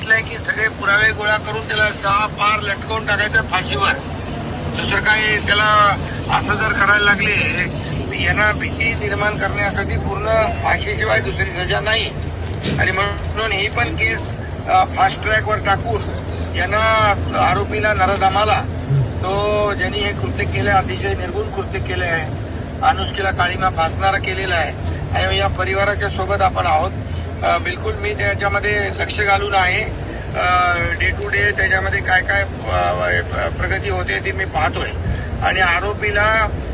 सांगितलंय की सगळे पुरावे गोळा करून त्याला पार लटकवून टाकायचं फाशीवर. दुसरं काय त्याला असं जर करायला लागले यांना भीती निर्माण करण्यासाठी पूर्ण फाशीशिवाय दुसरी सजा नाही. आणि म्हणून ही पण केस फास्ट ट्रॅकवर टाकून यांना आरोपीला नराधमाला तो ज्यांनी हे कृत्य केलं अतिशय निर्गुण कृत्य केले आहे, अनुष्केला काळीमा फासणारा केलेला आहे आणि या परिवाराच्या सोबत आपण आहोत. बिलकुल मी त्याच्यामध्ये लक्ष घालून आहे. डे टू डे त्याच्यामध्ये काय काय प्रगती होते ते मी पाहतोय आणि आरोपीला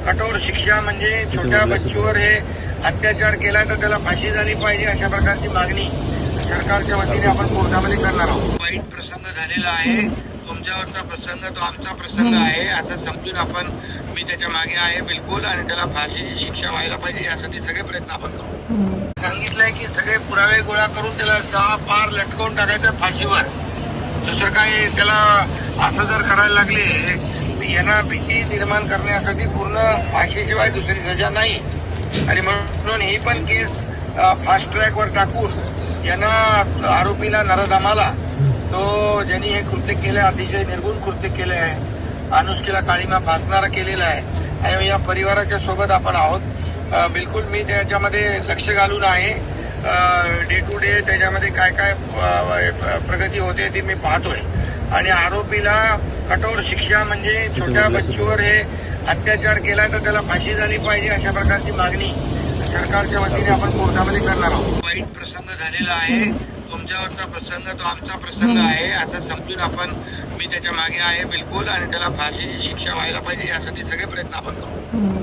कठोर शिक्षा म्हणजे छोट्या बच्चूवर हे अत्याचार केला तर त्याला फाशी झाली पाहिजे अशा प्रकारची मागणी सरकारच्या वतीने आपण कोर्टामध्ये करणार आहोत. वाईट प्रसंग झालेला आहे, तुमच्यावरचा प्रसंग तो आमचा प्रसंग आहे असं समजून आपण मी त्याच्या मागे आहे बिलकुल आणि त्याला फाशीची शिक्षा व्हायला पाहिजे यासाठी सगळे प्रयत्न आपण करू. सांगितलंय की सगळे पुरावे गोळा करून त्याला पार लटकवून टाकायचं फाशीवर. दुसरं काय त्याला असं जर करायला लागले यांना भीती निर्माण करण्यासाठी पूर्ण फाशीशिवाय दुसरी सजा नाही. आणि म्हणून ही पण केस फास्ट ट्रॅकवर टाकून यांना आरोपीला नराधमाला तो ज्यांनी हे कृत्य केलं अतिशय निर्गुण कृत्य केले आहे, अनुष्केला काळीमा फासणारा केलेला आहे आणि या परिवाराच्या सोबत आपण आहोत. बिलकुल मी त्याच्यामध्ये लक्ष घालून आहे. डे टू डे त्याच्यामध्ये काय काय प्रगती होते ते मी पाहतोय आणि आरोपीला कठोर शिक्षा म्हणजे छोट्या बच्चूवर हे अत्याचार केला तर त्याला फाशी झाली पाहिजे अशा प्रकारची मागणी सरकारच्या वतीने आपण कोर्टामध्ये करणार आहोत. वाईट प्रसंग झालेला आहे, तुमच्यावरचा प्रसंग तो आमचा प्रसंग आहे असं समजून आपण मी त्याच्या मागे आहे बिलकुल आणि त्याला फाशीची शिक्षा व्हायला पाहिजे यासाठी सगळे प्रयत्न आपण करू.